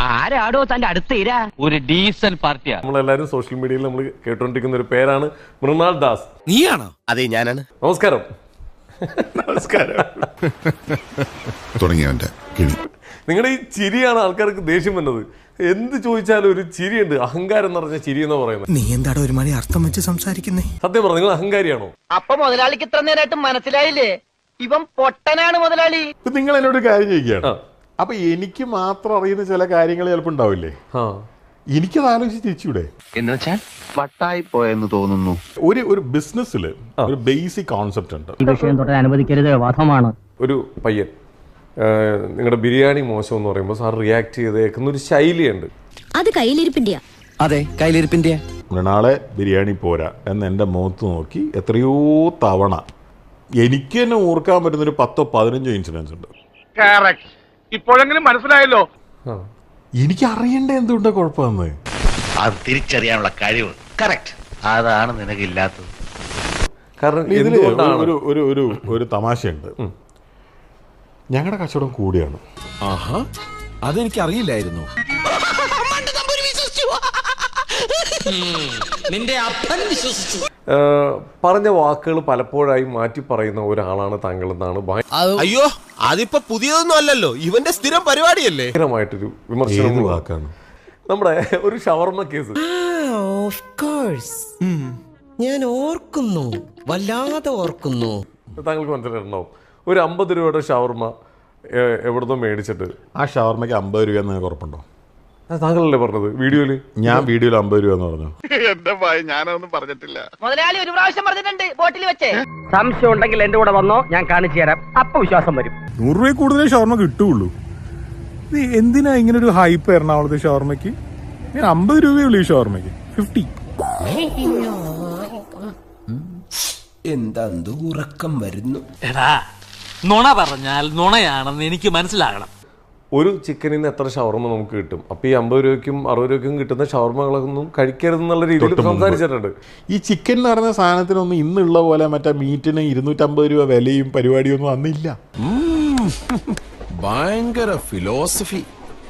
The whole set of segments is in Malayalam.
ആരാടോ തന്റെ അടുത്ത് ഇര? ഒരു ഡീസൽ പാർട്ടിയാ. നമ്മളെല്ലാരും സോഷ്യൽ മീഡിയയിൽ നമ്മൾ കേട്ടോണ്ടിരിക്കുന്ന ഒരു പേരാണ് മൃണാൾ ദാസ്. നീയാണോ? അതെ, ഞാനാണ്. നമസ്കാരം. നമസ്കാരം. തുടങ്ങിയവന്റെ കിണി. നിങ്ങളുടെ ഈ ചിരിയാണ് ആൾക്കാർക്ക് ദേഷ്യം വന്നത്. എന്ത് ചോദിച്ചാലും ഒരു ചിരിയുണ്ട്, അഹങ്കാരം നിറഞ്ഞ ചിരി എന്ന് പറയുന്നത്. നീ എന്താടോ ഒരു മണി അർത്ഥം വെച്ച് സംസാരിക്കുന്നേ? സത്യം പറഞ്ഞു, നിങ്ങൾ അഹങ്കാരിയാണോ? അപ്പൊ മുതലാളിക്ക് ഇത്ര നേരമായിട്ട് മനസ്സിലായില്ലേ ഇവൻ പൊട്ടനാണ് മുതലാളി? ഇപ്പൊ നിങ്ങൾ എന്നോട് കാര്യം ചോദിക്കുകയാണ്. അപ്പൊ എനിക്ക് മാത്രം അറിയുന്ന ചില കാര്യങ്ങൾ ചിലപ്പോൾ ഉണ്ടാവില്ലേ? എനിക്കത് ആലോചിച്ച് തിരിച്ചൂടെ എന്ന് വെച്ചാൽ വട്ടായി പോയെന്ന് തോന്നുന്നു. ഒരു ബിസിനസ്സിൽ ഒരു ബേസിക് കോൺസെപ്റ്റ് ഉണ്ട്. ഈ വിഷയം തൊട്ട് അനുവദിക്കരുത്, വധമാണ്. ഒരു പയ്യൻ നിങ്ങളുടെ ബിരിയാണി മോശം എന്ന് പറയുമ്പോൾ സാർ റിയാക്ട് ചെയ്തേക്കുന്ന ഒരു ശൈലിയുണ്ട്. അത് കയ്യിലിരിപ്പിന്റെയാ. അതെ, കയ്യിലിരിപ്പിന്റെ. മൃണാളെ ബിരിയാണി പോരാ എന്ന് എൻ്റെ മുഖത്ത് നോക്കി എത്രയോ തവണ എനിക്ക് തന്നെ ഓർക്കാൻ പറ്റുന്നൊരു 10-15 ഇൻസിഡൻസ് ഉണ്ട്. ഇപ്പോഴെങ്കിലും മനസ്സിലായല്ലോ. എനിക്ക് അറിയണ്ട എന്തുകൊണ്ടാ കുഴപ്പമെന്ന്. അത് തിരിച്ചറിയാനുള്ള കഴിവ് കറക്റ്റ് അതാണ് നിനക്കില്ലാത്തത്. കാരണം ഇതിൽ എന്തുകൊണ്ടാണ് ഒരു തമാശയുണ്ട്. ഞങ്ങളുടെ കച്ചവടം കൂടിയാണ്. ആഹാ, അതെനിക്ക് അറിയില്ലായിരുന്നു. നിന്റെ അപ്പൻ വിശ്വസിച്ചു. പറഞ്ഞ വാക്കുകൾ പലപ്പോഴായി മാറ്റി പറയുന്ന ഒരാളാണ് താങ്കൾ എന്നാണ് അയ്യോ, അതിപ്പോ പുതിയതൊന്നും അല്ലല്ലോ, ഇവന്റെ സ്ഥിരം പരിപാടിയല്ലേ. ഭയങ്കരമായിട്ടൊരു വിമർശനം. ഏത് വാക്കാണ്? നമ്മുടെ ഒരു ഷവർമ്മ കേസ്. ഞാൻ ഓർക്കുന്നു, വല്ലാതെ ഓർക്കുന്നു. താങ്കൾക്ക് മനസ്സിലായിട്ടുണ്ടാവും, ഒരു 50 രൂപയുടെ ഷവർമ്മ എവിടുന്നോ മേടിച്ചിട്ട് ആ ഷവർമ്മയ്ക്ക് 50 രൂപ എന്ന് ഉറപ്പുണ്ടോ? താങ്കളല്ലേ പറഞ്ഞത് വീഡിയോയില്? ഞാൻ വീഡിയോയിൽ 50 രൂപ എന്ന് പറഞ്ഞു. എന്റെ ഭയ ഞാനൊന്നും പറഞ്ഞിട്ടില്ല. മുതലാളി ഒരു പ്രാവശ്യം പറഞ്ഞിട്ടുണ്ട് ബോട്ടിൽ വെച്ചേ. സംശയം ഉണ്ടെങ്കിൽ എന്റെ കൂടെ വന്നോ, ഞാൻ കാണിച്ചു തരാം. അപ്പൊ വിശ്വാസം വരും. 100 രൂപ കൂടുതലേ ഷവർമ്മ കിട്ടുള്ളൂ. നീ എന്തിനാ ഇങ്ങനെ ഒരു ഹൈപ്പ് എറണാകുളത്ത് ഷവർമ്മയ്ക്ക്? 50 രൂപയുള്ളൂ ഈ ഷവർമ്മയ്ക്ക്. 50. എന്താ ഉറക്കം വരുന്നു? എടാ, നുണ പറഞ്ഞാൽ നുണയാണെന്ന് എനിക്ക് മനസ്സിലാകണം. ഒരു ചിക്കനിൽ നിന്ന് എത്ര ഷവർമ്മ നമുക്ക് കിട്ടും? അപ്പൊ ഈ 50 രൂപയ്ക്കും 60 രൂപയ്ക്കും കിട്ടുന്ന ഷവർമ്മകളൊന്നും കഴിക്കരുതെന്നുള്ള രീതിയിൽ സംസാരിച്ചിട്ടുണ്ട്. ഈ ചിക്കൻ എന്ന് പറയുന്ന സാധനത്തിനൊന്നും ഇന്നുള്ള പോലെ മറ്റേ മീറ്റിന് 250 രൂപ വിലയും പരിപാടിയൊന്നും അന്നില്ല. ഭയങ്കര ഫിലോസഫി.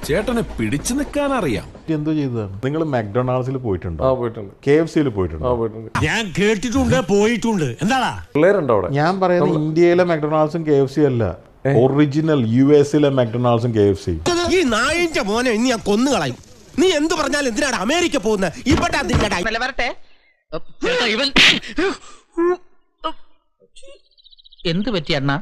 ചേട്ടനെ പിടിച്ചു നിൽക്കാൻ അറിയാം. എന്തോ ചെയ്തതാണ്. നിങ്ങൾ മക്ഡൊണാൾഡ്സിൽ പോയിട്ടുണ്ടോ? പോയിട്ടുണ്ട്. KFCയിൽ പോയിട്ടുണ്ടോ? പോയിട്ടുണ്ട്. ഞാൻ കേട്ടിട്ടുണ്ട്, പോയിട്ടുണ്ട്. എന്താടാ പിള്ളേരുണ്ടോ അവിടെ? ഞാൻ പറയുന്നത് ഇന്ത്യയിലെ മക്ഡൊണാൾഡ്സും KFC അല്ല, ഒറിജിനൽ US-ലെ മക്ഡൊണാൾഡ്സും KFC. ഈ നായിന്റെ മോനെ ഇനി ഞാൻ കൊന്നുകളയും. നീ എന്ത് പറഞ്ഞാലും എന്തിനാണ് അമേരിക്ക പോകുന്നത്? ഇവിടെ വരട്ടെ. എന്ത് പറ്റി അണ്ണാ?